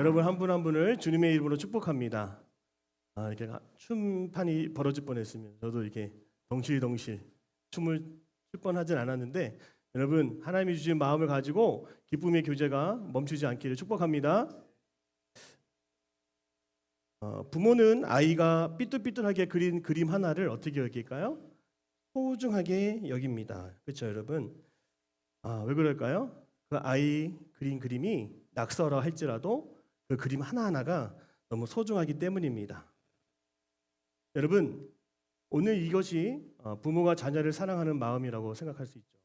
여러분 한 분 한 분을 주님의 이름으로 축복합니다. 이렇게 춤판이 벌어질 뻔했으면 저도 이렇게 덩실덩실 춤을 출 뻔하진 않았는데 여러분 하나님이 주신 마음을 가지고 기쁨의 교제가 멈추지 않기를 축복합니다. 부모는 아이가 삐뚤삐뚤하게 그린 그림 하나를 어떻게 여길까요? 소중하게 여깁니다. 그렇죠, 여러분? 왜 그럴까요? 그 아이 그린 그림이 낙서라 할지라도 그 그림 하나하나가 너무 소중하기 때문입니다. 여러분, 오늘 이것이 부모가 자녀를 사랑하는 마음이라고 생각할 수 있죠.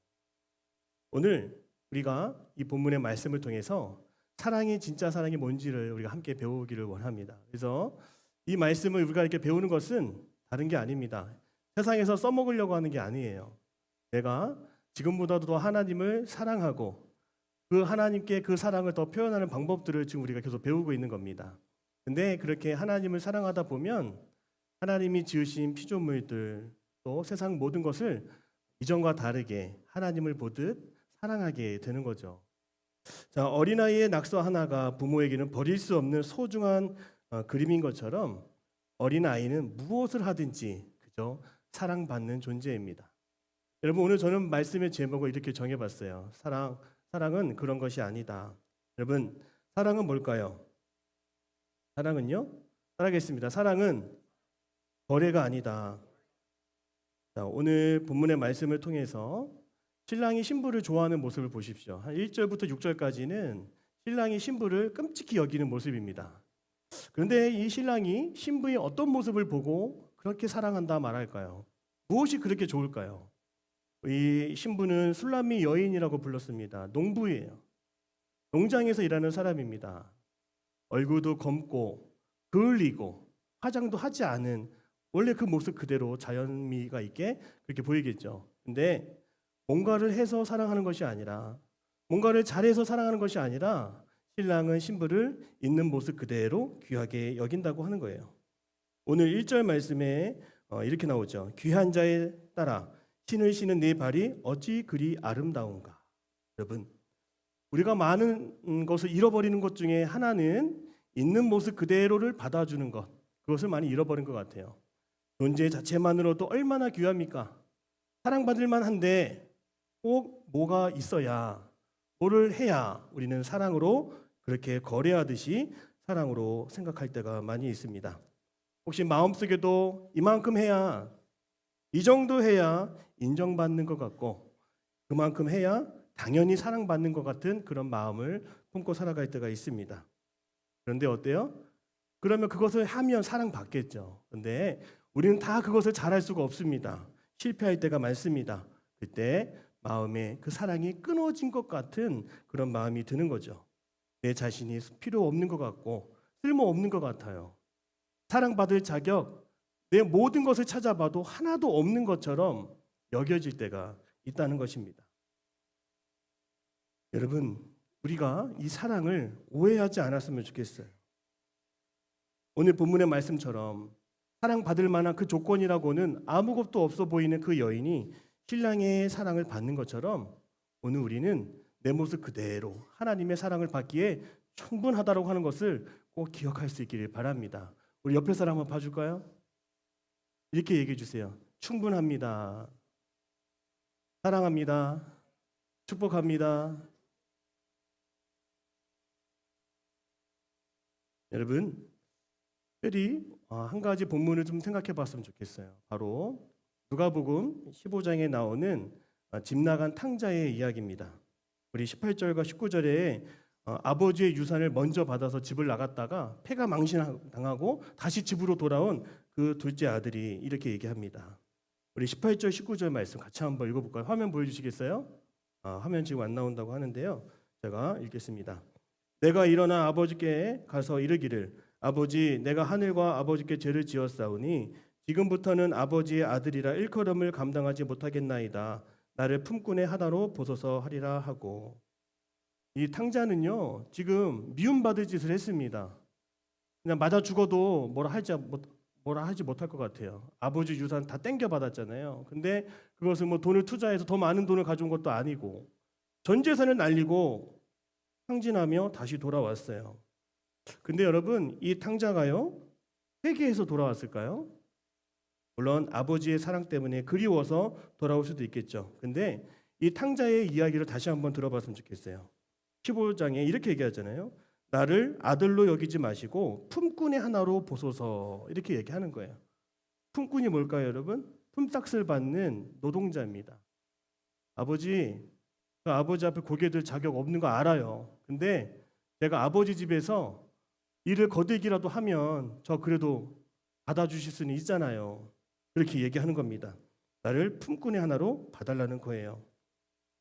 오늘 우리가 이 본문의 말씀을 통해서 사랑이 진짜 사랑이 뭔지를 우리가 함께 배우기를 원합니다. 그래서 이 말씀을 우리가 이렇게 배우는 것은 다른 게 아닙니다. 세상에서 써먹으려고 하는 게 아니에요. 내가 지금보다도 더 하나님을 사랑하고 그 하나님께 그 사랑을 더 표현하는 방법들을 지금 우리가 계속 배우고 있는 겁니다. 근데 그렇게 하나님을 사랑하다 보면 하나님이 지으신 피조물들 또 세상 모든 것을 이전과 다르게 하나님을 보듯 사랑하게 되는 거죠. 자, 어린아이의 낙서 하나가 부모에게는 버릴 수 없는 소중한 그림인 것처럼 어린아이는 무엇을 하든지 그저 사랑받는 존재입니다. 여러분, 오늘 저는 말씀의 제목을 이렇게 정해봤어요. 사랑은 그런 것이 아니다. 여러분, 사랑은 뭘까요? 사랑은요? 따라하겠습니다. 사랑은 거래가 아니다. 자, 오늘 본문의 말씀을 통해서 신랑이 신부를 좋아하는 모습을 보십시오. 한 1절부터 6절까지는 신랑이 신부를 끔찍히 여기는 모습입니다. 그런데 이 신랑이 신부의 어떤 모습을 보고 그렇게 사랑한다 말할까요? 무엇이 그렇게 좋을까요? 이 신부는 술람미 여인이라고 불렀습니다. 농부예요. 농장에서 일하는 사람입니다. 얼굴도 검고 그을리고 화장도 하지 않은 원래 그 모습 그대로 자연미가 있게 그렇게 보이겠죠. 근데 뭔가를 해서 사랑하는 것이 아니라 뭔가를 잘해서 사랑하는 것이 아니라 신랑은 신부를 있는 모습 그대로 귀하게 여긴다고 하는 거예요. 오늘 1절 말씀에 이렇게 나오죠. 귀한 자에 따라 신을 신은 네 발이 어찌 그리 아름다운가. 여러분, 우리가 많은 것을 잃어버리는 것 중에 하나는 있는 모습 그대로를 받아주는 것, 그것을 많이 잃어버린 것 같아요. 존재 자체만으로도 얼마나 귀합니까? 사랑받을 만한데 꼭 뭐가 있어야, 뭐를 해야 우리는 사랑으로 그렇게 거래하듯이 사랑으로 생각할 때가 많이 있습니다. 혹시 마음속에도 이만큼 해야, 이 정도 해야 인정받는 것 같고 그만큼 해야 당연히 사랑받는 것 같은 그런 마음을 품고 살아갈 때가 있습니다. 그런데 어때요? 그러면 그것을 하면 사랑받겠죠. 그런데 우리는 다 그것을 잘할 수가 없습니다. 실패할 때가 많습니다. 그때 마음에 그 사랑이 끊어진 것 같은 그런 마음이 드는 거죠. 내 자신이 필요 없는 것 같고 쓸모없는 것 같아요. 사랑받을 자격, 내 모든 것을 찾아봐도 하나도 없는 것처럼 여겨질 때가 있다는 것입니다. 여러분, 우리가 이 사랑을 오해하지 않았으면 좋겠어요. 오늘 본문의 말씀처럼 사랑받을 만한 그 조건이라고는 아무것도 없어 보이는 그 여인이 신랑의 사랑을 받는 것처럼 오늘 우리는 내 모습 그대로 하나님의 사랑을 받기에 충분하다고 하는 것을 꼭 기억할 수 있기를 바랍니다. 우리 옆에 사람 한번 봐줄까요? 이렇게 얘기해 주세요. 충분합니다. 사랑합니다. 축복합니다. 여러분, 특별히 한 가지 본문을 좀 생각해 봤으면 좋겠어요. 바로 누가복음 15장에 나오는 집 나간 탕자의 이야기입니다. 우리 18절과 19절에 아버지의 유산을 먼저 받아서 집을 나갔다가 폐가 망신당하고 다시 집으로 돌아온 그 둘째 아들이 이렇게 얘기합니다. 우리 18절 19절 말씀 같이 한번 읽어볼까요? 화면 보여주시겠어요? 화면 지금 안 나온다고 하는데요. 제가 읽겠습니다. 내가 일어나 아버지께 가서 이르기를 아버지, 내가 하늘과 아버지께 죄를 지었사오니 지금부터는 아버지의 아들이라 일컬음을 감당하지 못하겠나이다. 나를 품꾼의 하나로 보소서 하리라 하고. 이 탕자는요, 지금 미움받을 짓을 했습니다. 그냥 맞아 죽어도 뭐라 하지 못할 것 같아요. 아버지 유산 다 땡겨 받았잖아요. 근데 그것을 뭐 돈을 투자해서 더 많은 돈을 가져온 것도 아니고 전 재산을 날리고 항진하며 다시 돌아왔어요. 근데 여러분, 이 탕자가요, 회개해서 돌아왔을까요? 물론 아버지의 사랑 때문에 그리워서 돌아올 수도 있겠죠. 근데 이 탕자의 이야기를 다시 한번 들어봤으면 좋겠어요. 15장에 이렇게 얘기하잖아요. 나를 아들로 여기지 마시고 품꾼의 하나로 보소서, 이렇게 얘기하는 거예요. 품꾼이 뭘까요, 여러분? 품삯을 받는 노동자입니다. 아버지, 그 아버지 앞에 고개 들 자격 없는 거 알아요. 근데 제가 아버지 집에서 일을 거들기라도 하면 저 그래도 받아주실 수는 있잖아요. 그렇게 얘기하는 겁니다. 나를 품꾼의 하나로 봐달라는 거예요.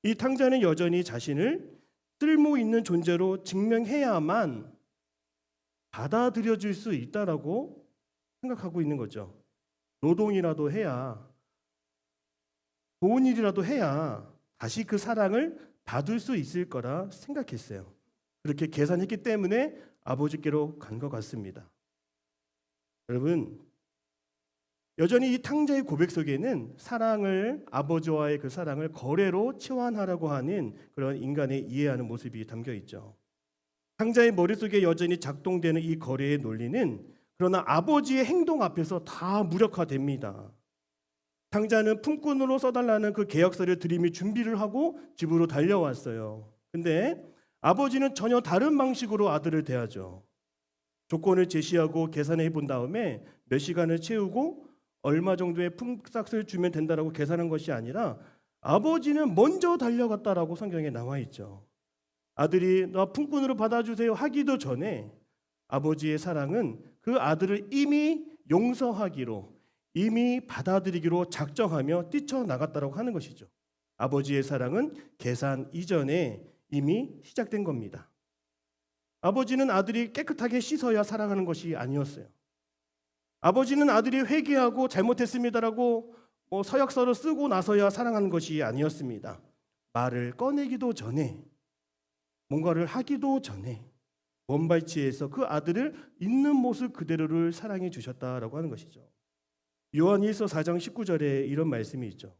이 탕자는 여전히 자신을 쓸모 있는 존재로 증명해야만 받아들여질 수 있다라고 생각하고 있는 거죠. 노동이라도 해야, 좋은 일이라도 해야 다시 그 사랑을 받을 수 있을 거라 생각했어요. 그렇게 계산했기 때문에 아버지께로 간 것 같습니다. 여러분, 여전히 이 탕자의 고백 속에는 아버지와의 그 사랑을 거래로 치환하려고 하는 그런 인간의 이해하는 모습이 담겨 있죠. 탕자의 머릿속에 여전히 작동되는 이 거래의 논리는 그러나 아버지의 행동 앞에서 다 무력화됩니다. 탕자는 품꾼으로 써달라는 그 계약서를 들이미 준비를 하고 집으로 달려왔어요. 근데 아버지는 전혀 다른 방식으로 아들을 대하죠. 조건을 제시하고 계산해 본 다음에 몇 시간을 채우고 얼마 정도의 품삯을 주면 된다라고 계산한 것이 아니라 아버지는 먼저 달려갔다라고 성경에 나와 있죠. 아들이 나 품꾼으로 받아주세요 하기도 전에 아버지의 사랑은 그 아들을 이미 용서하기로, 이미 받아들이기로 작정하며 뛰쳐나갔다라고 하는 것이죠. 아버지의 사랑은 계산 이전에 이미 시작된 겁니다. 아버지는 아들이 깨끗하게 씻어야 사랑하는 것이 아니었어요. 아버지는 아들이 회개하고 잘못했습니다라고 서약서를 쓰고 나서야 사랑하는 것이 아니었습니다. 말을 꺼내기도 전에, 뭔가를 하기도 전에 원발치에서 그 아들을 있는 모습 그대로를 사랑해 주셨다라고 하는 것이죠. 요한 1서 4장 19절에 이런 말씀이 있죠.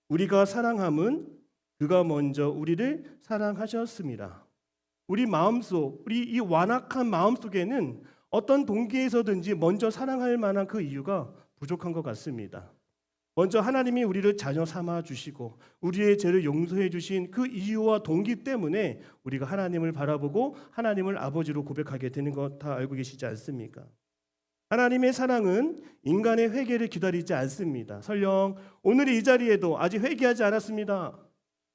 우리가 사랑함은 그가 먼저 우리를 사랑하셨습니다. 우리 마음속, 우리 이 완악한 마음속에는 어떤 동기에서든지 먼저 사랑할 만한 그 이유가 부족한 것 같습니다. 먼저 하나님이 우리를 자녀 삼아 주시고 우리의 죄를 용서해 주신 그 이유와 동기 때문에 우리가 하나님을 바라보고 하나님을 아버지로 고백하게 되는 것 다 알고 계시지 않습니까? 하나님의 사랑은 인간의 회개를 기다리지 않습니다. 설령 오늘 이 자리에도 아직 회개하지 않았습니다.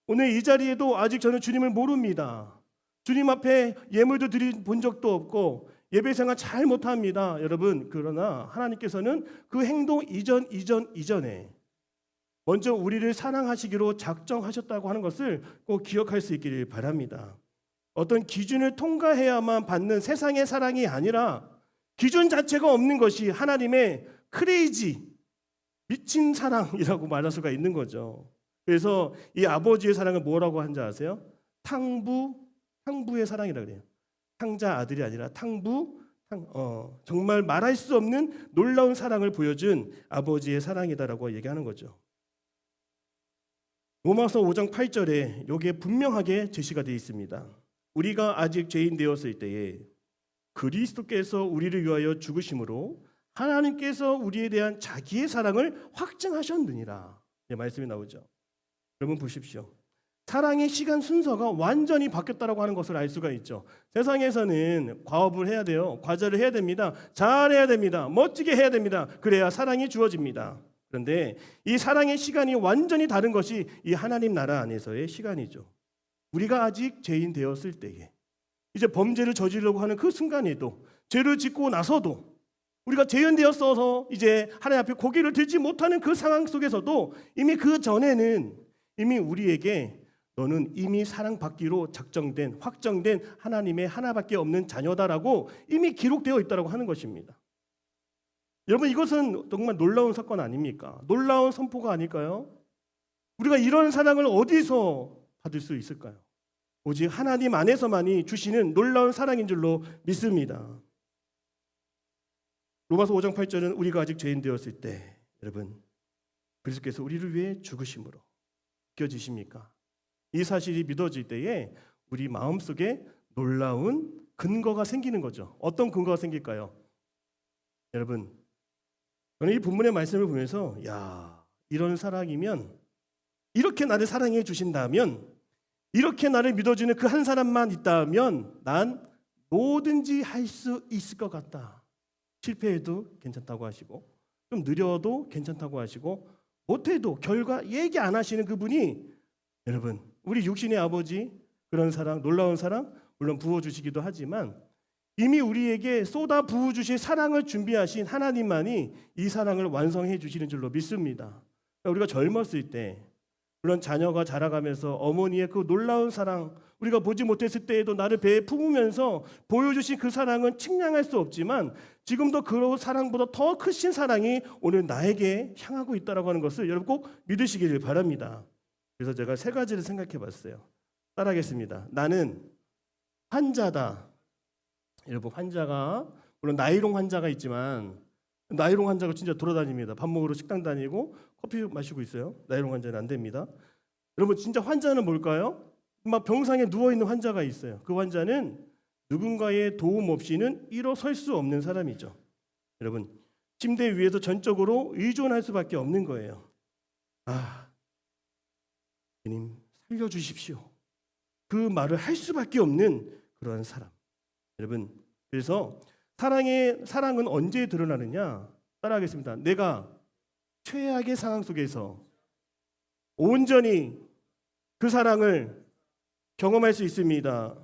오늘 이 자리에도 아직 저는 주님을 모릅니다. 주님 앞에 예물도 드린 적도 없고 예배 생활 잘 못합니다. 여러분, 그러나 하나님께서는 그 행동 이전에 먼저 우리를 사랑하시기로 작정하셨다고 하는 것을 꼭 기억할 수 있기를 바랍니다. 어떤 기준을 통과해야만 받는 세상의 사랑이 아니라 기준 자체가 없는 것이 하나님의 크레이지, 미친 사랑이라고 말할 수가 있는 거죠. 그래서 이 아버지의 사랑을 뭐라고 한지 아세요? 탕부의 사랑이라고 그래요. 탕자 아들이 아니라 정말 말할 수 없는 놀라운 사랑을 보여준 아버지의 사랑이다라고 얘기하는 거죠. 로마서 5장 8절에 이게 분명하게 제시가 되어 있습니다. 우리가 아직 죄인 되었을 때에 그리스도께서 우리를 위하여 죽으심으로 하나님께서 우리에 대한 자기의 사랑을 확증하셨느니라. 이 말씀이 나오죠. 여러분 보십시오. 사랑의 시간 순서가 완전히 바뀌었다고 하는 것을 알 수가 있죠. 세상에서는 과업을 해야 돼요. 과제를 해야 됩니다. 잘해야 됩니다. 멋지게 해야 됩니다. 그래야 사랑이 주어집니다. 그런데 이 사랑의 시간이 완전히 다른 것이 이 하나님 나라 안에서의 시간이죠. 우리가 아직 죄인 되었을 때에 이제 범죄를 저지르려고 하는 그 순간에도 죄를 짓고 나서도 우리가 죄인 되었어서 이제 하나님 앞에 고개를 들지 못하는 그 상황 속에서도 이미 그 전에는 이미 우리에게 너는 이미 사랑받기로 작정된 확정된 하나님의 하나밖에 없는 자녀다라고 이미 기록되어 있다고 하는 것입니다. 여러분 이것은 정말 놀라운 사건 아닙니까? 놀라운 선포가 아닐까요? 우리가 이런 사랑을 어디서 받을 수 있을까요? 오직 하나님 안에서만이 주시는 놀라운 사랑인 줄로 믿습니다. 로마서 5장 8절은 우리가 아직 죄인 되었을 때 여러분 그리스도께서 우리를 위해 죽으심으로 느껴지십니까? 이 사실이 믿어질 때에 우리 마음속에 놀라운 근거가 생기는 거죠. 어떤 근거가 생길까요? 여러분, 저는 이 본문의 말씀을 보면서 이런 사랑이면, 이렇게 나를 사랑해 주신다면, 이렇게 나를 믿어주는 그 한 사람만 있다면 난 뭐든지 할 수 있을 것 같다. 실패해도 괜찮다고 하시고, 좀 느려도 괜찮다고 하시고, 못해도 결과 얘기 안 하시는 그분이, 여러분, 우리 육신의 아버지, 그런 사랑, 놀라운 사랑 물론 부어주시기도 하지만 이미 우리에게 쏟아 부어주실 사랑을 준비하신 하나님만이 이 사랑을 완성해 주시는 줄로 믿습니다. 우리가 젊었을 때, 물론 자녀가 자라가면서 어머니의 그 놀라운 사랑, 우리가 보지 못했을 때에도 나를 배에 품으면서 보여주신 그 사랑은 측량할 수 없지만 지금도 그 사랑보다 더 크신 사랑이 오늘 나에게 향하고 있다고 하는 것을 여러분 꼭 믿으시기를 바랍니다. 그래서 제가 세 가지를 생각해 봤어요. 따라하겠습니다. 나는 환자다. 여러분, 환자가, 물론 나이롱 환자가 있지만 나이롱 환자가 진짜 돌아다닙니다. 밥 먹으러 식당 다니고 커피 마시고 있어요. 나이롱 환자는 안 됩니다. 여러분, 진짜 환자는 뭘까요? 막 병상에 누워있는 환자가 있어요. 그 환자는 누군가의 도움 없이는 일어설 수 없는 사람이죠. 여러분, 침대 위에서 전적으로 의존할 수밖에 없는 거예요. 주님 살려주십시오. 그 말을 할 수밖에 없는 그러한 사람. 여러분, 그래서 사랑은 언제 드러나느냐? 따라하겠습니다. 내가 최악의 상황 속에서 온전히 그 사랑을 경험할 수 있습니다.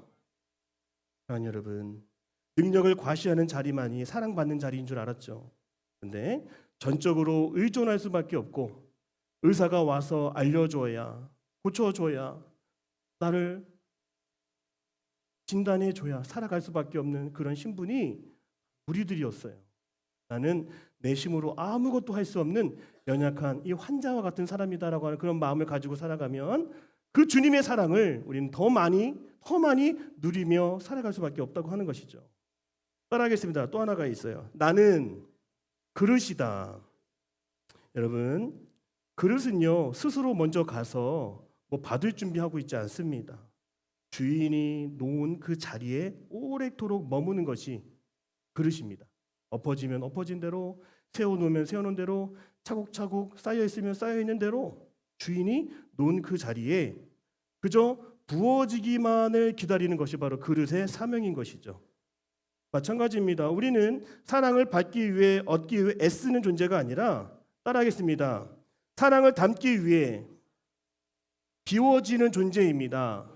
여러분, 능력을 과시하는 자리만이 사랑받는 자리인 줄 알았죠. 그런데 전적으로 의존할 수밖에 없고 의사가 와서 알려줘야, 고쳐줘야, 나를 진단해줘야 살아갈 수밖에 없는 그런 신분이 우리들이었어요. 나는 내 힘으로 아무것도 할 수 없는 연약한 이 환자와 같은 사람이다라고 하는 그런 마음을 가지고 살아가면 그 주님의 사랑을 우리는 더 많이 누리며 살아갈 수밖에 없다고 하는 것이죠. 따라하겠습니다. 또 하나가 있어요. 나는 그릇이다. 여러분, 그릇은요 스스로 먼저 가서 뭐 받을 준비하고 있지 않습니다. 주인이 놓은 그 자리에 오래도록 머무는 것이 그릇입니다. 엎어지면 엎어진 대로, 세워놓으면 세워놓은 대로, 차곡차곡 쌓여있으면 쌓여있는 대로 주인이 놓은 그 자리에 그저 부어지기만을 기다리는 것이 바로 그릇의 사명인 것이죠. 마찬가지입니다. 우리는 사랑을 받기 위해, 얻기 위해 애쓰는 존재가 아니라, 따라하겠습니다, 사랑을 담기 위해 비워지는 존재입니다.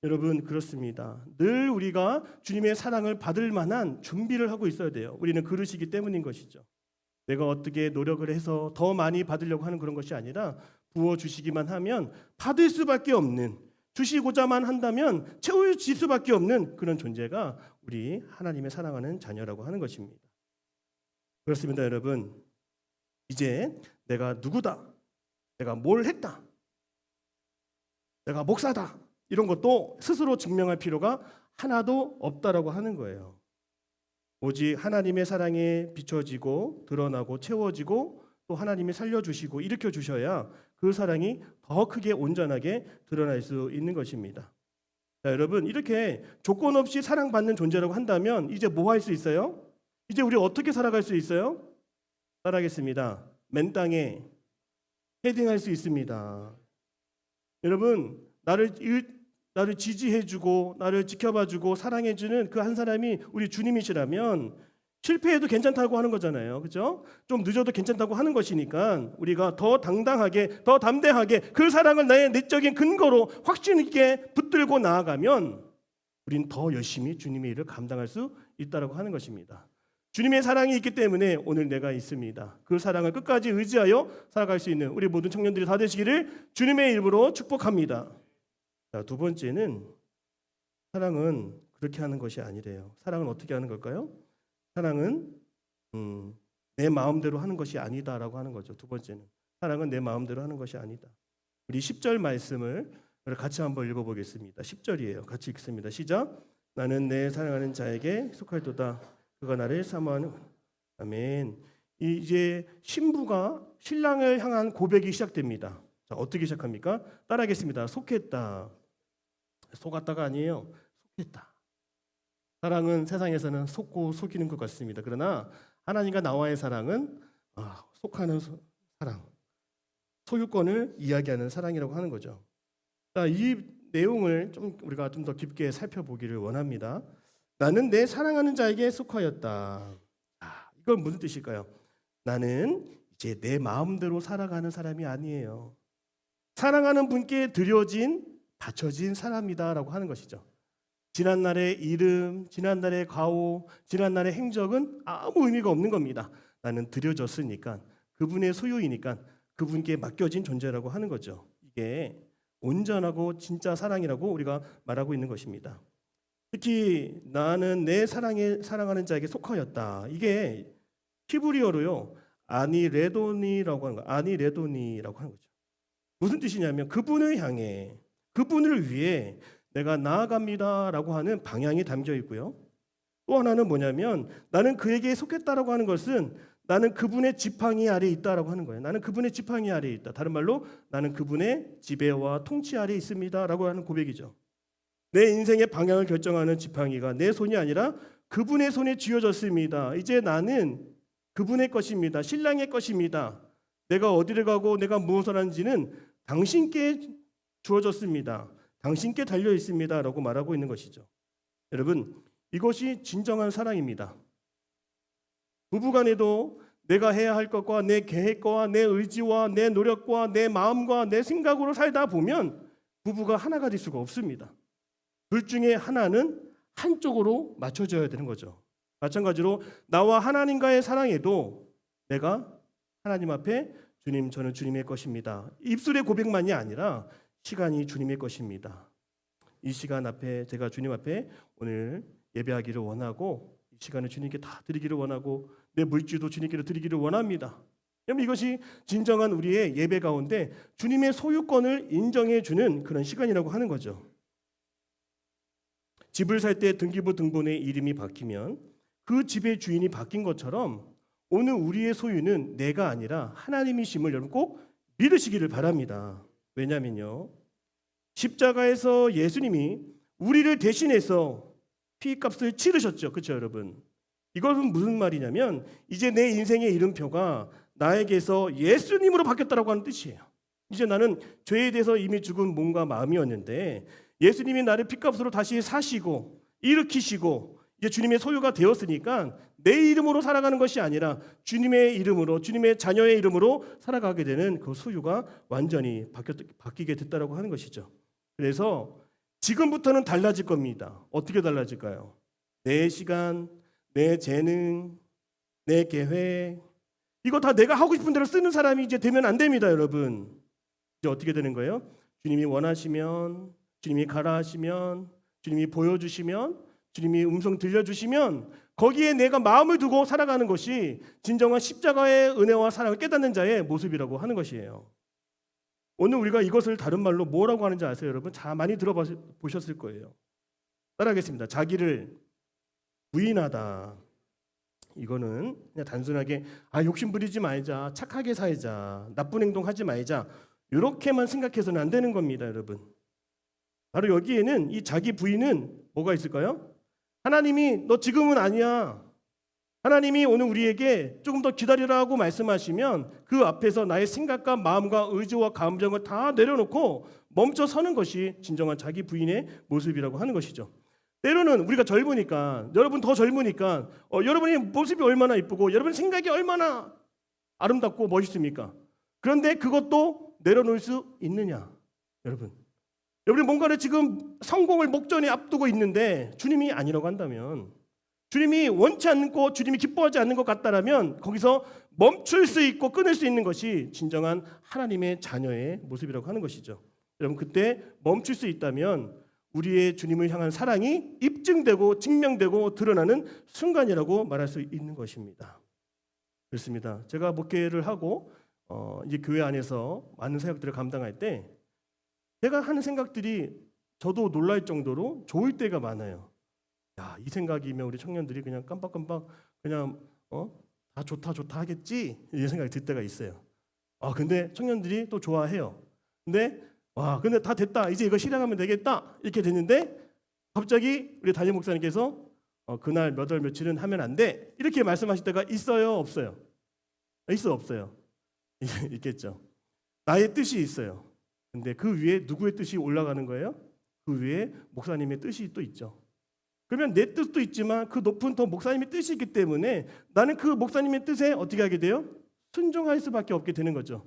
여러분, 그렇습니다. 늘 우리가 주님의 사랑을 받을 만한 준비를 하고 있어야 돼요. 우리는 그릇이기 때문인 것이죠. 내가 어떻게 노력을 해서 더 많이 받으려고 하는 그런 것이 아니라 부어주시기만 하면 받을 수밖에 없는, 주시고자만 한다면 채워질 수밖에 없는 그런 존재가 우리 하나님의 사랑하는 자녀라고 하는 것입니다. 그렇습니다. 여러분, 이제 내가 누구다, 내가 뭘 했다, 내가 목사다, 이런 것도 스스로 증명할 필요가 하나도 없다라고 하는 거예요. 오직 하나님의 사랑에 비춰지고 드러나고 채워지고 또 하나님이 살려주시고 일으켜주셔야 그 사랑이 더 크게 온전하게 드러날 수 있는 것입니다. 자, 여러분, 이렇게 조건 없이 사랑받는 존재라고 한다면 이제 뭐 할 수 있어요? 이제 우리 어떻게 살아갈 수 있어요? 따라하겠습니다. 맨 땅에 헤딩할 수 있습니다. 여러분, 나를 지지해주고 나를 지켜봐주고 사랑해주는 그 한 사람이 우리 주님이시라면 실패해도 괜찮다고 하는 거잖아요. 그렇죠? 좀 늦어도 괜찮다고 하는 것이니까 우리가 더 당당하게, 더 담대하게 그 사랑을 나의 내적인 근거로 확신 있게 붙들고 나아가면 우린 더 열심히 주님의 일을 감당할 수 있다고 하는 것입니다. 주님의 사랑이 있기 때문에 오늘 내가 있습니다. 그 사랑을 끝까지 의지하여 살아갈 수 있는 우리 모든 청년들이 다 되시기를 주님의 이름으로 축복합니다. 자, 두 번째는 사랑은 그렇게 하는 것이 아니래요. 사랑은 어떻게 하는 걸까요? 사랑은 내 마음대로 하는 것이 아니다라고 하는 거죠. 두 번째는 사랑은 내 마음대로 하는 것이 아니다. 우리 10절 말씀을 같이 한번 읽어보겠습니다. 10절이에요. 같이 읽습니다. 시작. 나는 내 사랑하는 자에게 속할도다. 그가 나를 사모하는. 아멘. 이제 신부가 신랑을 향한 고백이 시작됩니다. 자, 어떻게 시작합니까? 따라하겠습니다. 속했다. 속았다가 아니에요. 속했다. 사랑은 세상에서는 속고 속이는 것 같습니다. 그러나 하나님과 나와의 사랑은 속하는 사랑, 소유권을 이야기하는 사랑이라고 하는 거죠. 자, 이 내용을 좀 우리가 좀 더 깊게 살펴보기를 원합니다. 나는 내 사랑하는 자에게 속하였다. 이건 무슨 뜻일까요? 나는 이제 내 마음대로 살아가는 사람이 아니에요. 사랑하는 분께 드려진, 바쳐진 사람이다라고 하는 것이죠. 지난날의 이름, 지난날의 과오, 지난날의 행적은 아무 의미가 없는 겁니다. 나는 드려졌으니까, 그분의 소유이니까 그분께 맡겨진 존재라고 하는 거죠. 이게 온전하고 진짜 사랑이라고 우리가 말하고 있는 것입니다. 특히 나는 내 사랑하는 자에게 속하였다. 이게 히브리어로요, 아니레도니라고 하는 거, 아니레도니라고 하는 거죠. 무슨 뜻이냐면 그분을 향해, 그분을 위해 내가 나아갑니다라고 하는 방향이 담겨 있고요. 또 하나는 뭐냐면 나는 그에게 속했다라고 하는 것은 나는 그분의 지팡이 아래에 있다라고 하는 거예요. 나는 그분의 지팡이 아래에 있다. 다른 말로 나는 그분의 지배와 통치 아래에 있습니다라고 하는 고백이죠. 내 인생의 방향을 결정하는 지팡이가 내 손이 아니라 그분의 손에 쥐어졌습니다. 이제 나는 그분의 것입니다. 신랑의 것입니다. 내가 어디를 가고 내가 무엇을 하는지는 당신께 주어졌습니다. 당신께 달려 있습니다라고 말하고 있는 것이죠. 여러분, 이것이 진정한 사랑입니다. 부부간에도 내가 해야 할 것과 내 계획과 내 의지와 내 노력과 내 마음과 내 생각으로 살다 보면 부부가 하나가 될 수가 없습니다. 둘 중에 하나는 한쪽으로 맞춰져야 되는 거죠. 마찬가지로 나와 하나님과의 사랑에도 내가 하나님 앞에 주님, 저는 주님의 것입니다. 입술의 고백만이 아니라 시간이 주님의 것입니다. 이 시간 앞에 제가 주님 앞에 오늘 예배하기를 원하고 이 시간을 주님께 다 드리기를 원하고 내 물질도 주님께 드리기를 원합니다. 그럼 이것이 진정한 우리의 예배 가운데 주님의 소유권을 인정해 주는 그런 시간이라고 하는 거죠. 집을 살 때 등기부 등본의 이름이 바뀌면 그 집의 주인이 바뀐 것처럼 오늘 우리의 소유는 내가 아니라 하나님이심을 여러분 꼭 믿으시기를 바랍니다. 왜냐면요, 십자가에서 예수님이 우리를 대신해서 피값을 치르셨죠. 그렇죠, 여러분? 이것은 무슨 말이냐면 이제 내 인생의 이름표가 나에게서 예수님으로 바뀌었다라고 하는 뜻이에요. 이제 나는 죄에 대해서 이미 죽은 몸과 마음이었는데 예수님이 나를 피값으로 다시 사시고 일으키시고 이제 주님의 소유가 되었으니까 내 이름으로 살아가는 것이 아니라 주님의 이름으로, 주님의 자녀의 이름으로 살아가게 되는 그 소유가 완전히 바뀌게 됐다라고 하는 것이죠. 그래서 지금부터는 달라질 겁니다. 어떻게 달라질까요? 내 시간, 내 재능, 내 계획, 이거 다 내가 하고 싶은 대로 쓰는 사람이 이제 되면 안 됩니다, 여러분. 이제 어떻게 되는 거예요? 주님이 원하시면, 주님이 가라 하시면, 주님이 보여주시면, 주님이 음성 들려주시면 거기에 내가 마음을 두고 살아가는 것이 진정한 십자가의 은혜와 사랑을 깨닫는 자의 모습이라고 하는 것이에요. 오늘 우리가 이것을 다른 말로 뭐라고 하는지 아세요, 여러분? 많이 들어보셨을 거예요. 따라하겠습니다. 자기를 부인하다. 이거는 그냥 단순하게 욕심 부리지 말자, 착하게 살자, 나쁜 행동하지 말자 이렇게만 생각해서는 안 되는 겁니다, 여러분. 바로 여기에는 이 자기 부인은 뭐가 있을까요? 하나님이 너 지금은 아니야. 하나님이 오늘 우리에게 조금 더 기다리라고 말씀하시면 그 앞에서 나의 생각과 마음과 의지와 감정을 다 내려놓고 멈춰 서는 것이 진정한 자기 부인의 모습이라고 하는 것이죠. 때로는 우리가 젊으니까, 여러분 더 젊으니까 여러분의 모습이 얼마나 이쁘고 여러분 생각이 얼마나 아름답고 멋있습니까? 그런데 그것도 내려놓을 수 있느냐? 여러분 뭔가를 지금 성공을 목전에 앞두고 있는데 주님이 아니라고 한다면, 주님이 원치 않고 주님이 기뻐하지 않는 것 같다라면 거기서 멈출 수 있고 끊을 수 있는 것이 진정한 하나님의 자녀의 모습이라고 하는 것이죠. 여러분 그때 멈출 수 있다면 우리의 주님을 향한 사랑이 입증되고 증명되고 드러나는 순간이라고 말할 수 있는 것입니다. 그렇습니다. 제가 목회를 하고 이제 교회 안에서 많은 사역들을 감당할 때 제가 하는 생각들이 저도 놀랄 정도로 좋을 때가 많아요. 야, 이 생각이면 우리 청년들이 그냥 깜빡깜빡 그냥 다 좋다 하겠지 이런 생각이 들 때가 있어요. 근데 청년들이 또 좋아해요. 근데 다 됐다. 이제 이거 실행하면 되겠다. 이렇게 됐는데 갑자기 우리 담임 목사님께서 그날 몇 월 며칠은 하면 안 돼. 이렇게 말씀하실 때가 있어요, 없어요? 있어, 없어요? 있겠죠. 나의 뜻이 있어요. 근데 그 위에 누구의 뜻이 올라가는 거예요? 그 위에 목사님의 뜻이 또 있죠. 그러면 내 뜻도 있지만 그 높은 더 목사님의 뜻이 있기 때문에 나는 그 목사님의 뜻에 어떻게 하게 돼요? 순종할 수밖에 없게 되는 거죠.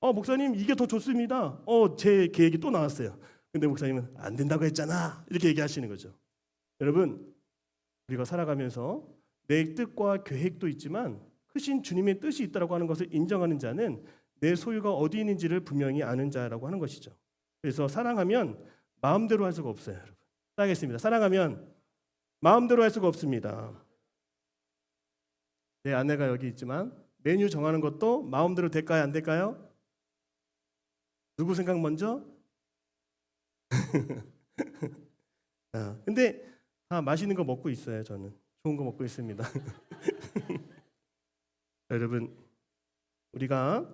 목사님 이게 더 좋습니다. 제 계획이 또 나왔어요. 근데 목사님은 안 된다고 했잖아. 이렇게 얘기하시는 거죠. 여러분, 우리가 살아가면서 내 뜻과 계획도 있지만 크신 주님의 뜻이 있다고 하는 것을 인정하는 자는 내 소유가 어디 있는지를 분명히 아는 자라고 하는 것이죠. 그래서 사랑하면 마음대로 할 수가 없어요, 여러분. 따겠습니다. 사랑하면 마음대로 할 수가 없습니다. 내 아내가 여기 있지만 메뉴 정하는 것도 마음대로 될까요, 안 될까요? 누구 생각 먼저? 근데 다 맛있는 거 먹고 있어요. 저는 좋은 거 먹고 있습니다. 여러분, 우리가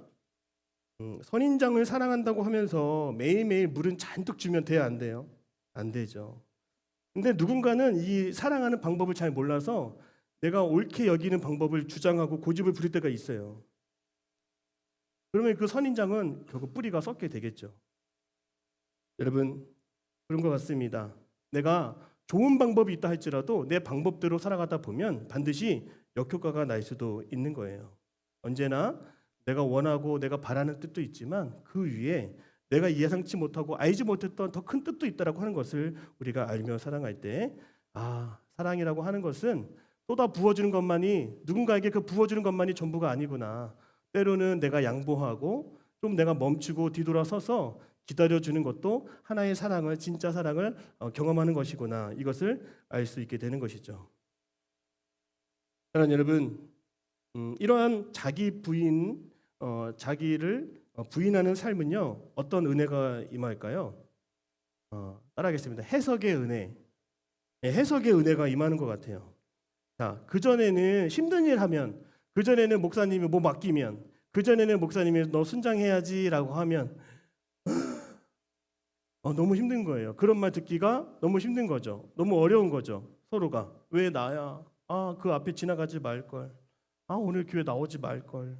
선인장을 사랑한다고 하면서 매일매일 물은 잔뜩 주면 돼요, 안 돼요? 안 되죠. 근데 누군가는 이 사랑하는 방법을 잘 몰라서 내가 옳게 여기는 방법을 주장하고 고집을 부릴 때가 있어요. 그러면 그 선인장은 결국 뿌리가 썩게 되겠죠. 여러분, 그런 것 같습니다. 내가 좋은 방법이 있다 할지라도 내 방법대로 살아가다 보면 반드시 역효과가 날 수도 있는 거예요. 언제나 내가 원하고 내가 바라는 뜻도 있지만 그 위에 내가 예상치 못하고 알지 못했던 더 큰 뜻도 있다라고 하는 것을 우리가 알며 사랑할 때, 사랑이라고 하는 것은 쏟아 부어주는 것만이, 누군가에게 그 부어주는 것만이 전부가 아니구나. 때로는 내가 양보하고 좀 내가 멈추고 뒤돌아서서 기다려주는 것도 하나의 사랑을, 진짜 사랑을 경험하는 것이구나. 이것을 알 수 있게 되는 것이죠. 사랑하는 여러분, 이러한 자기를 부인하는 삶은요, 어떤 은혜가 임할까요? 따라하겠습니다. 해석의 은혜. 해석의 은혜가 임하는 것 같아요. 자, 그전에는 힘든 일 하면, 그전에는 목사님이 뭐 맡기면, 그전에는 목사님이 너 순장해야지라고 하면 너무 힘든 거예요. 그런 말 듣기가 너무 힘든 거죠. 너무 어려운 거죠. 서로가. 왜 나야? 그 앞에 지나가지 말걸. 오늘 교회 나오지 말걸.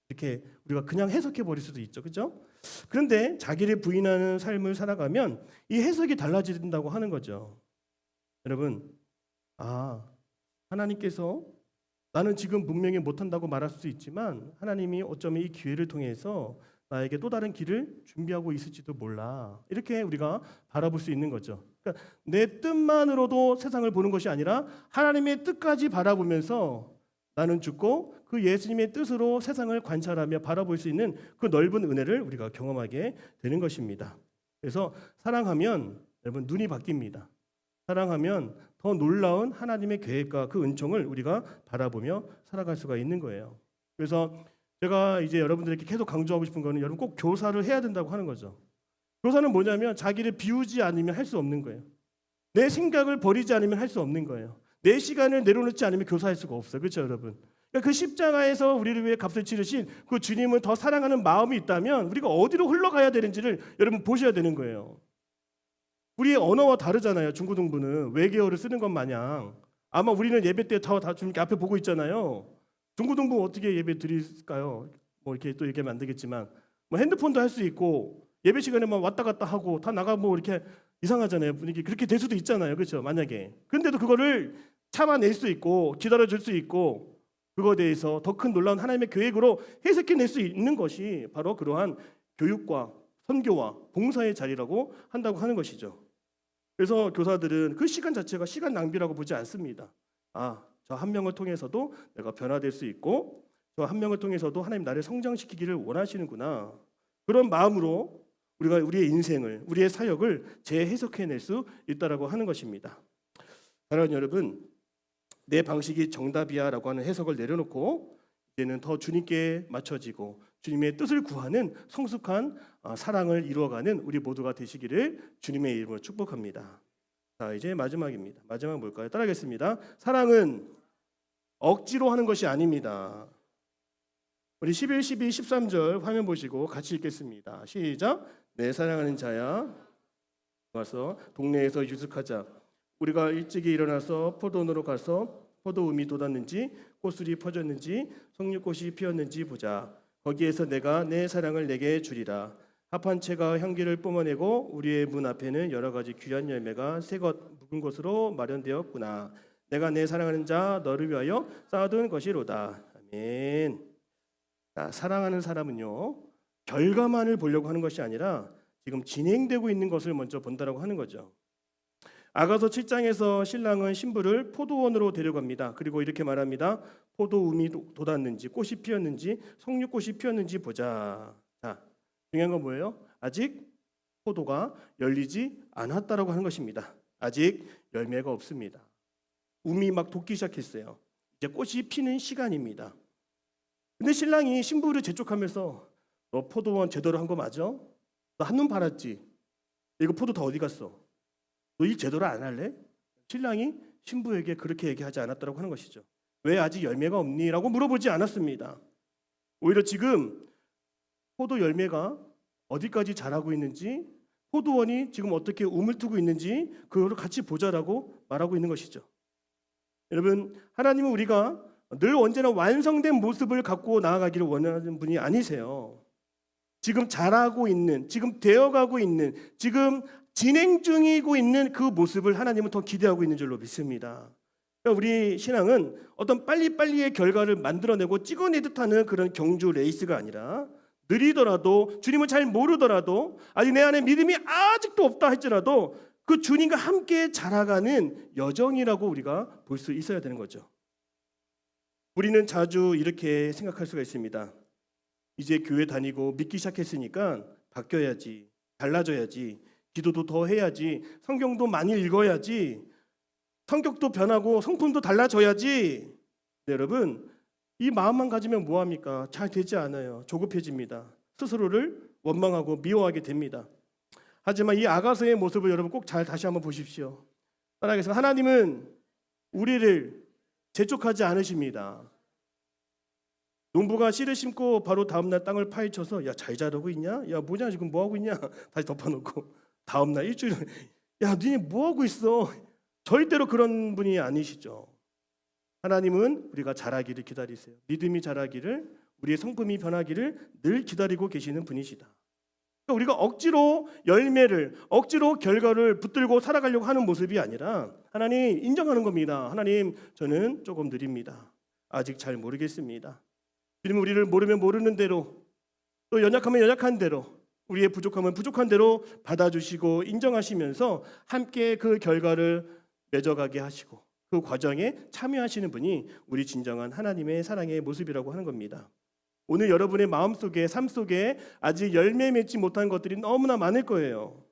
이렇게 우리가 그냥 해석해 버릴 수도 있죠. 그렇죠? 그런데 자기를 부인하는 삶을 살아가면 이 해석이 달라진다고 하는 거죠. 여러분, 하나님께서 나는 지금 분명히 못한다고 말할 수 있지만 하나님이 어쩌면 이 기회를 통해서 나에게 또 다른 길을 준비하고 있을지도 몰라. 이렇게 우리가 바라볼 수 있는 거죠. 그러니까 내 뜻만으로도 세상을 보는 것이 아니라 하나님의 뜻까지 바라보면서 나는 죽고 그 예수님의 뜻으로 세상을 관찰하며 바라볼 수 있는 그 넓은 은혜를 우리가 경험하게 되는 것입니다. 그래서 사랑하면 여러분 눈이 바뀝니다. 사랑하면 더 놀라운 하나님의 계획과 그 은총을 우리가 바라보며 살아갈 수가 있는 거예요. 그래서 제가 이제 여러분들에게 계속 강조하고 싶은 거는 여러분 꼭 교사를 해야 된다고 하는 거죠. 교사는 뭐냐면 자기를 비우지 않으면 할 수 없는 거예요. 내 생각을 버리지 않으면 할 수 없는 거예요. 내 시간을 내려놓지 않으면 교사할 수가 없어요. 그렇죠, 여러분? 그러니까 그 십자가에서 우리를 위해 값을 치르신 그 주님을 더 사랑하는 마음이 있다면 우리가 어디로 흘러가야 되는지를 여러분 보셔야 되는 거예요. 우리의 언어와 다르잖아요. 중고등부는 외계어를 쓰는 것 마냥 아마 우리는 예배 때 다 주님께 앞에 보고 있잖아요. 중고등부 어떻게 예배 드릴까요? 뭐 이렇게 또 얘기하면 안 되겠지만 뭐 핸드폰도 할 수 있고 예배 시간에만 왔다 갔다 하고 다 나가 뭐 이렇게 이상하잖아요. 분위기 그렇게 될 수도 있잖아요. 그렇죠? 만약에. 그런데도 그거를 참아낼 수 있고 기다려줄 수 있고 그거에 대해서 더 큰 놀라운 하나님의 계획으로 해석해낼 수 있는 것이 바로 그러한 교육과 선교와 봉사의 자리라고 한다고 하는 것이죠. 그래서 교사들은 그 시간 자체가 시간 낭비라고 보지 않습니다. 저 한 명을 통해서도 내가 변화될 수 있고 저 한 명을 통해서도 하나님 나를 성장시키기를 원하시는구나. 그런 마음으로 우리가 우리의 인생을, 우리의 사역을 재해석해낼 수 있다라고 하는 것입니다. 사랑하는 여러분, 내 방식이 정답이야라고 하는 해석을 내려놓고 이제는 더 주님께 맞춰지고 주님의 뜻을 구하는 성숙한 사랑을 이루어가는 우리 모두가 되시기를 주님의 이름으로 축복합니다. 자, 이제 마지막입니다. 마지막 뭘까요? 따라하겠습니다. 사랑은 억지로 하는 것이 아닙니다. 우리 11, 12, 13절 화면 보시고 같이 읽겠습니다. 시작. 내 사랑하는 자야, 와서 동네에서 유숙하자. 우리가 일찍이 일어나서 포도원으로 가서 포도음이 돋았는지 꽃술이 퍼졌는지 석류꽃이 피었는지 보자. 거기에서 내가 내 사랑을 내게 주리라. 합한 채가 향기를 뿜어내고 우리의 문 앞에는 여러 가지 귀한 열매가 새것 묵은 곳으로 마련되었구나. 내가 내 사랑하는 자 너를 위하여 쌓아둔 것이로다. 아멘. 자, 사랑하는 사람은요, 결과만을 보려고 하는 것이 아니라 지금 진행되고 있는 것을 먼저 본다라고 하는 거죠. 아가서 7장에서 신랑은 신부를 포도원으로 데려갑니다. 그리고 이렇게 말합니다. 포도음이 돋았는지 꽃이 피었는지 석류꽃이 피었는지 보자. 자, 중요한 건 뭐예요? 아직 포도가 열리지 않았다라고 하는 것입니다. 아직 열매가 없습니다. 음이 막 돋기 시작했어요. 이제 꽃이 피는 시간입니다. 근데 신랑이 신부를 재촉하면서 너 포도원 제대로 한 거 맞아? 너 한눈 팔았지? 이거 포도 다 어디 갔어? 너 일 제대로 안 할래? 신랑이 신부에게 그렇게 얘기하지 않았다고 하는 것이죠. 왜 아직 열매가 없니? 라고 물어보지 않았습니다. 오히려 지금 포도 열매가 어디까지 자라고 있는지, 포도원이 지금 어떻게 우물투고 있는지 그거를 같이 보자라고 말하고 있는 것이죠. 여러분, 하나님은 우리가 늘 언제나 완성된 모습을 갖고 나아가기를 원하는 분이 아니세요. 지금 자라고 있는, 지금 되어가고 있는, 지금 진행 중이고 있는 그 모습을 하나님은 더 기대하고 있는 줄로 믿습니다. 그러니까 우리 신앙은 어떤 빨리빨리의 결과를 만들어내고 찍어내듯 하는 그런 경주 레이스가 아니라, 느리더라도, 주님을 잘 모르더라도, 아직 내 안에 믿음이 아직도 없다 할지라도 그 주님과 함께 자라가는 여정이라고 우리가 볼 수 있어야 되는 거죠. 우리는 자주 이렇게 생각할 수가 있습니다. 이제 교회 다니고 믿기 시작했으니까 바뀌어야지, 달라져야지, 기도도 더 해야지, 성경도 많이 읽어야지, 성격도 변하고 성품도 달라져야지. 네, 여러분, 이 마음만 가지면 뭐합니까? 잘 되지 않아요. 조급해집니다. 스스로를 원망하고 미워하게 됩니다. 하지만 이 아가서의 모습을 여러분 꼭 잘 다시 한번 보십시오. 따라하겠습니다. 하나님은 우리를 재촉하지 않으십니다. 농부가 씨를 심고 바로 다음날 땅을 파헤쳐서 야, 잘 자라고 있냐? 야, 뭐냐 지금 뭐하고 있냐? 다시 덮어놓고 다음날 일주일 야, 니네 뭐하고 있어? 절대로 그런 분이 아니시죠. 하나님은 우리가 자라기를 기다리세요. 믿음이 자라기를, 우리의 성품이 변하기를 늘 기다리고 계시는 분이시다. 그러니까 우리가 억지로 열매를, 억지로 결과를 붙들고 살아가려고 하는 모습이 아니라 하나님 인정하는 겁니다. 하나님, 저는 조금 느립니다. 아직 잘 모르겠습니다. 주님, 우리를 모르면 모르는 대로, 또 연약하면 연약한 대로, 우리의 부족하면 부족한 대로 받아주시고 인정하시면서 함께 그 결과를 맺어가게 하시고 그 과정에 참여하시는 분이 우리 진정한 하나님의 사랑의 모습이라고 하는 겁니다. 오늘 여러분의 마음속에, 삶 속에 아직 열매 맺지 못한 것들이 너무나 많을 거예요.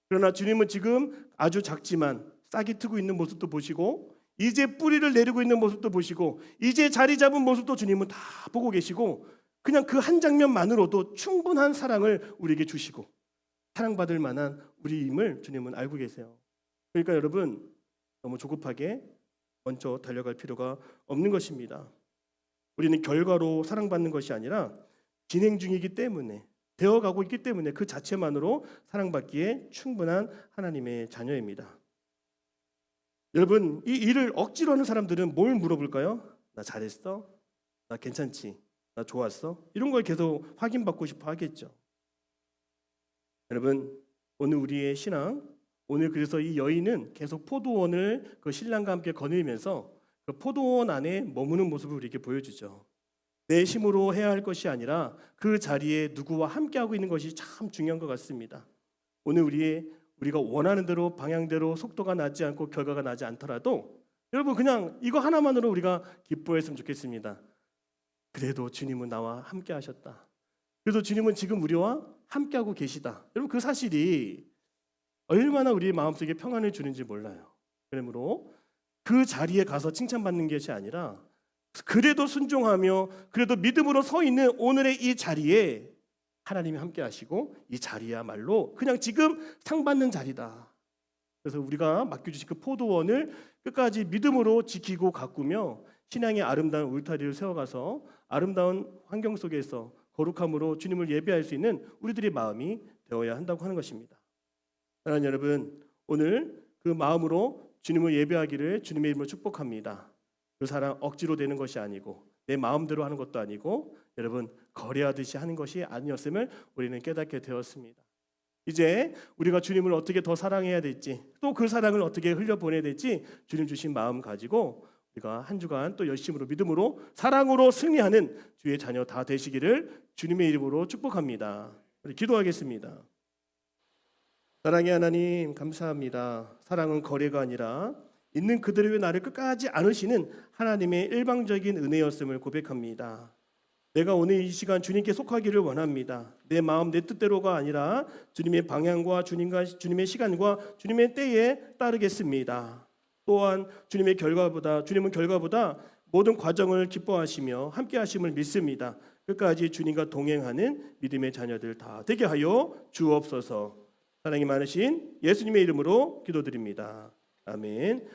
그러나 주님은 지금 아주 작지만 싹이 트고 있는 모습도 보시고, 이제 뿌리를 내리고 있는 모습도 보시고, 이제 자리 잡은 모습도 주님은 다 보고 계시고, 그냥 그 한 장면만으로도 충분한 사랑을 우리에게 주시고 사랑받을 만한 우리임을 주님은 알고 계세요. 그러니까 여러분, 너무 조급하게 먼저 달려갈 필요가 없는 것입니다. 우리는 결과로 사랑받는 것이 아니라 진행 중이기 때문에, 되어가고 있기 때문에 그 자체만으로 사랑받기에 충분한 하나님의 자녀입니다. 여러분, 이 일을 억지로 하는 사람들은 뭘 물어볼까요? 나 잘했어? 나 괜찮지? 나 좋았어? 이런 걸 계속 확인받고 싶어 하겠죠. 여러분, 오늘 우리의 신앙, 오늘 그래서 이 여인은 계속 포도원을 그 신랑과 함께 거닐면서 그 포도원 안에 머무는 모습을 우리에게 보여주죠. 내 힘으로 해야 할 것이 아니라 그 자리에 누구와 함께하고 있는 것이 참 중요한 것 같습니다. 오늘 우리가 원하는 대로, 방향대로 속도가 나지 않고 결과가 나지 않더라도 여러분, 그냥 이거 하나만으로 우리가 기뻐했으면 좋겠습니다. 그래도 주님은 나와 함께 하셨다. 그래도 주님은 지금 우리와 함께하고 계시다. 여러분, 그 사실이 얼마나 우리의 마음속에 평안을 주는지 몰라요. 그러므로 그 자리에 가서 칭찬받는 것이 아니라 그래도 순종하며 그래도 믿음으로 서 있는 오늘의 이 자리에 하나님이 함께 하시고, 이 자리야말로 그냥 지금 상 받는 자리다. 그래서 우리가 맡겨주신 그 포도원을 끝까지 믿음으로 지키고 가꾸며 신앙의 아름다운 울타리를 세워가서 아름다운 환경 속에서 거룩함으로 주님을 예배할 수 있는 우리들의 마음이 되어야 한다고 하는 것입니다. 사랑하는 여러분, 오늘 그 마음으로 주님을 예배하기를 주님의 이름으로 축복합니다. 그 사랑 억지로 되는 것이 아니고 내 마음대로 하는 것도 아니고 여러분 거래하듯이 하는 것이 아니었음을 우리는 깨닫게 되었습니다. 이제 우리가 주님을 어떻게 더 사랑해야 될지 또 그 사랑을 어떻게 흘려보내야 될지 주님 주신 마음 가지고 우리가 한 주간 또 열심으로 믿음으로 사랑으로 승리하는 주의 자녀 다 되시기를 주님의 이름으로 축복합니다. 우리 기도하겠습니다. 사랑의 하나님 감사합니다. 사랑은 거래가 아니라 있는 그대로의 나를 끝까지 안으시는 하나님의 일방적인 은혜였음을 고백합니다. 내가 오늘 이 시간 주님께 속하기를 원합니다. 내 마음 내 뜻대로가 아니라 주님의 방향과 주님의 시간과 주님의 때에 따르겠습니다. 또한 주님은 결과보다 모든 과정을 기뻐하시며 함께하심을 믿습니다. 끝까지 주님과 동행하는 믿음의 자녀들 다 되게 하여 주옵소서. 사랑이 많으신 예수님의 이름으로 기도드립니다. 아멘.